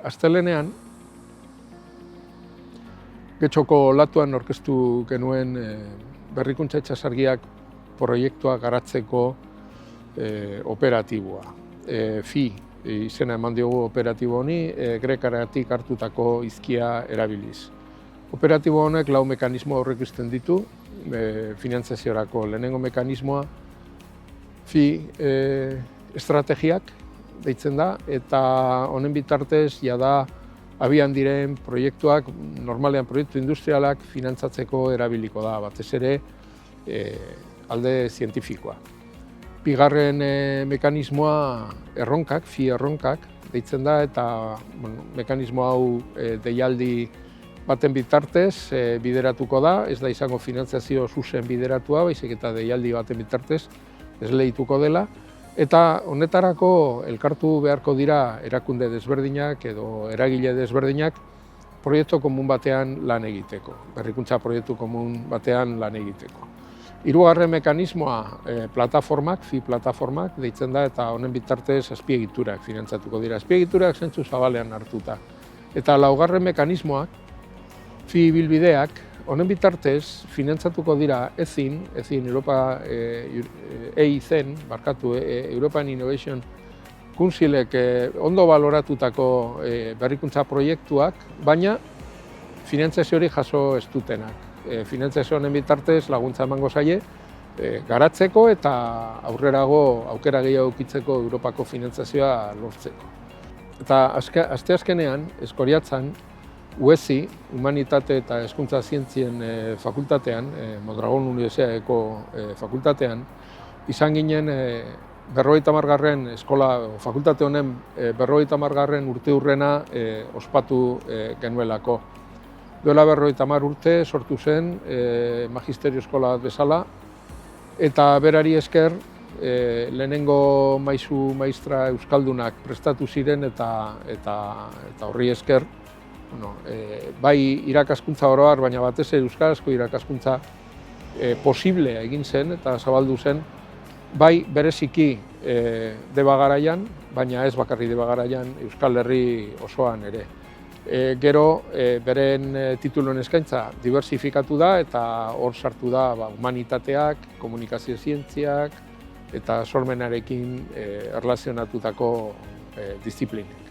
Astelehenean, Getxoko olatuan aurkeztu genuen berrikuntza itsasargiak proiektua garatzeko operatiboa. FI izena eman diogu operatibo honi, grekaratik hartutako hizkia erabiliz. Operatibo honek 4 mekanismo aurreikusten ditu, finantzaziorako. Lehenengo mekanismoa FI estrategiak deitzen da, eta honen bitartez jada abian diren proiektuak, normalean proiektu industrialak finantzatzeko erabiliko da, batez ere alde zientifikoa. Bigarren mekanismoa erronkak, FI erronkak deitzen da, eta mekanismo hau deialdi baten bitartez bideratuko da, ez da izango finantzazio zuzen bideratua, baizik eta deialdi baten bitartez esleituko dela. Eta honetarako elkartu beharko dira erakunde desberdinak edo eragile desberdinak proiektu komun batean lan egiteko, berrikuntza proiektu komun batean lan egiteko. Hirugarren mekanismoa plataformak, FI plataformak deitzen da, eta honen bitartez azpiegiturak finantzatuko dira. Azpiegiturak zentzu zabalean hartuta. Eta laugarren mekanismoak, FI bilbideak, honen bitartez finantzatuko dira European Innovation Councilek ondo baloratutako berrikuntza proiektuak, baina finantzazio hori jaso ez dutenak. Finantzazio honen bitartez laguntza emango zaie garatzeko eta aurrerago aukera gehiago edukitzeko Europako finantzazioa lortzeko. Eta asteazkenean, Eskoriatzan, UESI, Humanitate eta Hezkuntza Zientzien fakultatean, Mondragon Unibertsitateako fakultatean, izan ginen 50. eskola, fakultate honen 50. urteurrena ospatu genuelako. Duela 50 urte sortu zen magisterio eskola bezala, eta berari esker lehenengo maistra euskaldunak prestatu ziren eta horri esker bai irakaskuntza oro har, baina batez ere euskarazko irakaskuntza posible egin zen eta zabaldu zen, bai bereziki Deba garaian, baina ez bakarrik Deba garaian, Euskal Herri osoan ere. Gero beren tituluen eskaintza diversifikatu da eta hor sartu da humanitateak, komunikazio zientziak eta sormenarekin erlazionatutako disiplinak.